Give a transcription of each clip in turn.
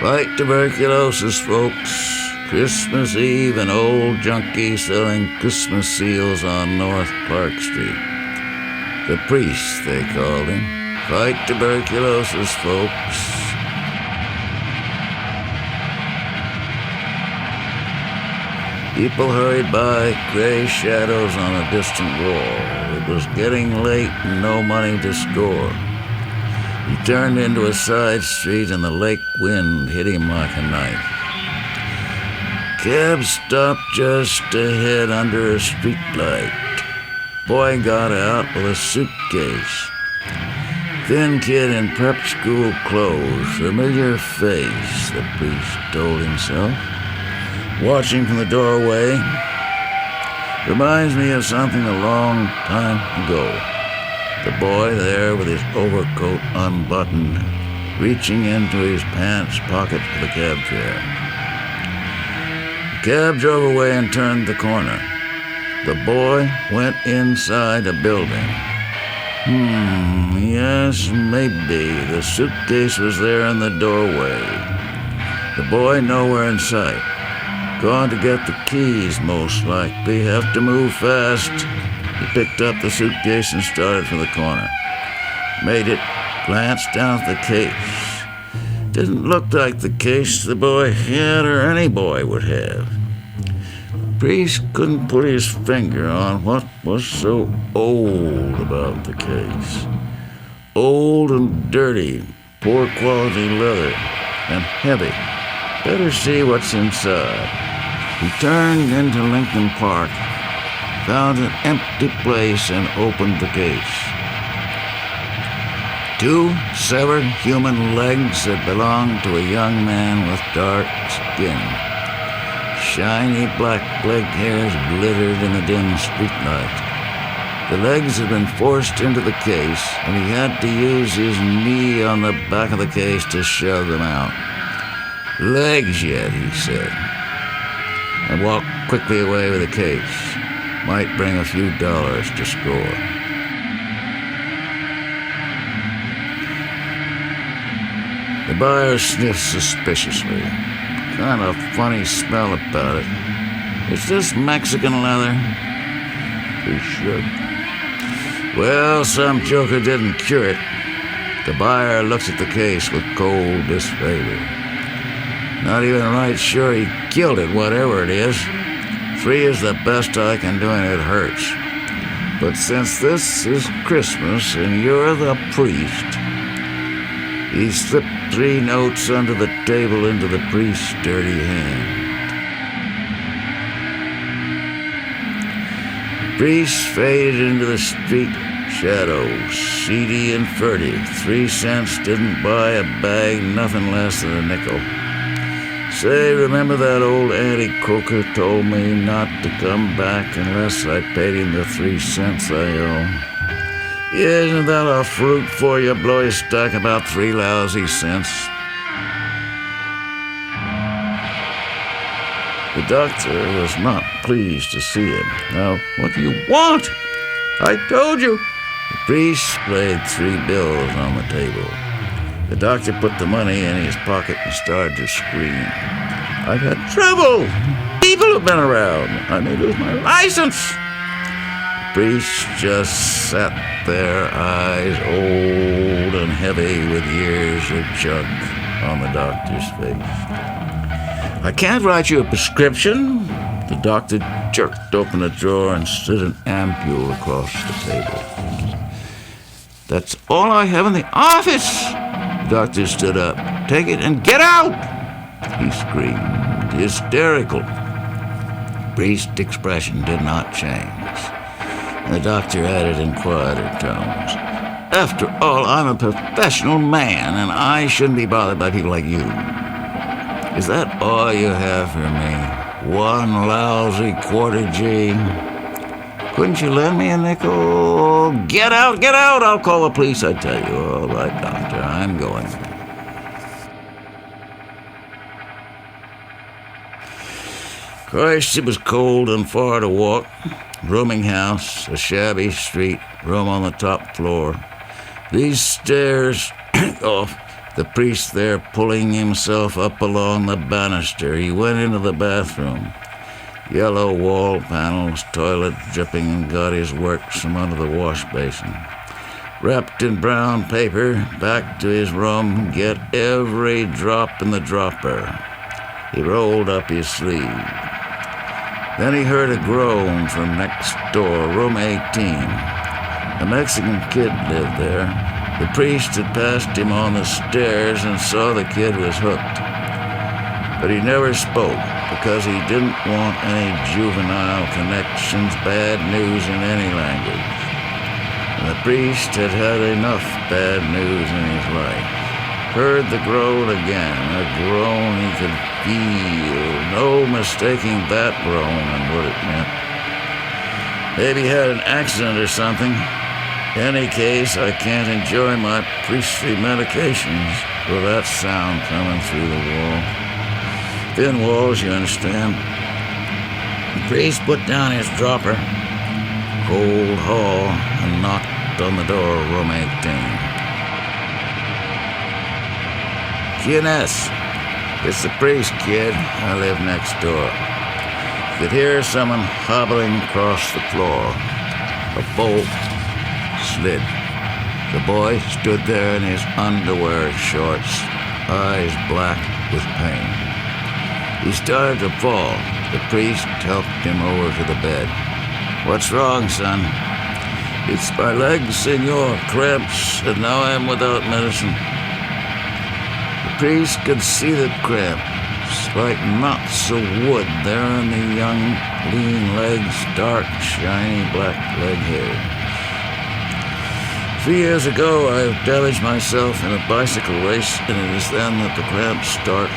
Fight tuberculosis, folks. Christmas Eve, an old junkie selling Christmas seals on North Clark Street. The priest, they called him. Fight tuberculosis, folks. People hurried by, gray shadows on a distant wall. It was getting late and no money to score. He turned into a side street and the lake wind hit him like a knife. Cab stopped just ahead under a streetlight. Boy got out with a suitcase. Thin kid in prep school clothes, familiar face, the priest told himself. Watching from the doorway, reminds me of something a long time ago. The boy there with his overcoat unbuttoned, reaching into his pants pocket for the cab fare. The cab drove away and turned the corner. The boy went inside a building. Yes, maybe. The suitcase was there in the doorway. The boy nowhere in sight. Gone to get the keys, most likely. Have to move fast. He picked up the suitcase and started for the corner. Made it, glanced down at the case. Didn't look like the case the boy had or any boy would have. Priest couldn't put his finger on what was so old about the case. Old and dirty, poor quality leather, and heavy. Better see what's inside. He turned into Lincoln Park, found an empty place, and opened the case. 2 severed human legs that belonged to a young man with dark skin. Shiny black leg hairs glittered in the dim streetlight. The legs had been forced into the case, and he had to use his knee on the back of the case to shove them out. Legs yet, he said, and walked quickly away with the case. Might bring a few dollars to score. The buyer sniffed suspiciously. Kind of funny smell about it. Is this Mexican leather? He shrugged. Well, some joker didn't cure it. The buyer looked at the case with cold disfavor. Not even right sure he killed it, whatever it is. 3 is the best I can do, and it hurts. But since this is Christmas and you're the priest, he slipped 3 notes under the table into the priest's dirty hand. The priest faded into the street shadows, seedy and furtive. 3 cents didn't buy a bag, nothing less than a nickel. Say, remember that old Auntie Coker told me not to come back unless I paid him the 3 cents I owe? Isn't that a fruit for you? Blow his stack about 3 lousy cents. The doctor was not pleased to see him. Now, what do you want? I told you. The priest laid 3 bills on the table. The doctor put the money in his pocket and started to scream. I've had trouble. People have been around. I may lose my license. The priest just sat there, eyes old and heavy with years of junk on the doctor's face. I can't write you a prescription. The doctor jerked open a drawer and slid an ampule across the table. That's all I have in the office. The doctor stood up. Take it and get out! He screamed, hysterical. The priest's expression did not change. The doctor added in quieter tones, after all, I'm a professional man, and I shouldn't be bothered by people like you. Is that all you have for me? 1 lousy quarter G? Couldn't you lend me a nickel? Get out, get out! I'll call the police, I tell you. All right, doctor, I'm going. Christ, it was cold and far to walk. Rooming house, a shabby street, room on the top floor. These stairs off The priest there pulling himself up along the banister, he went into the bathroom. Yellow wall panels, toilet dripping, and got his works from under the wash basin. Wrapped in brown paper, back to his room, get every drop in the dropper. He rolled up his sleeve. Then he heard a groan from next door, room 18. A Mexican kid lived there. The priest had passed him on the stairs and saw the kid was hooked. But he never spoke because he didn't want any juvenile connections, bad news in any language. And the priest had had enough bad news in his life. Heard the groan again, a groan he could feel, no mistaking that groan and what it meant. Maybe he had an accident or something. In any case, I can't enjoy my priestly medications with that sound coming through the wall. Thin walls, you understand. The priest put down his dropper, cold hall, and knocked on the door of room 18. Q&S, it's the priest, kid. I live next door. You could hear someone hobbling across the floor. A bolt slid. The boy stood there in his underwear shorts, eyes black with pain. He started to fall. The priest helped him over to the bed. What's wrong, son? It's my legs, senor. Cramps, and now I'm without medicine. The priest could see the cramps, like knots of wood there in the young, lean legs, dark, shiny black leg hair. 3 years ago, I damaged myself in a bicycle race, and it is then that the cramps start.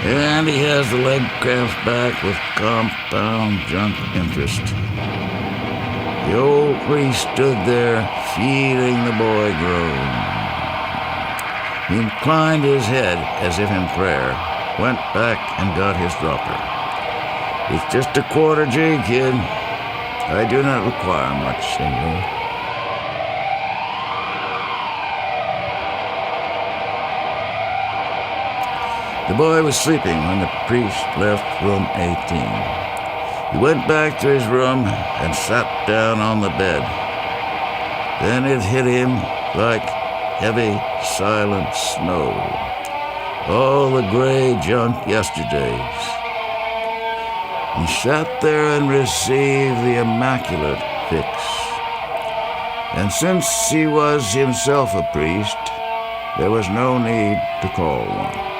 And he has the leg cramps back with compound junk interest. The old priest stood there, feeling the boy groan. He inclined his head as if in prayer, went back and got his dropper. It's just a quarter G, kid. I do not require much, senor. The boy was sleeping when the priest left room 18. He went back to his room and sat down on the bed. Then it hit him like heavy, silent snow. All the gray junk yesterdays. He sat there and received the immaculate fix. And since he was himself a priest, there was no need to call one.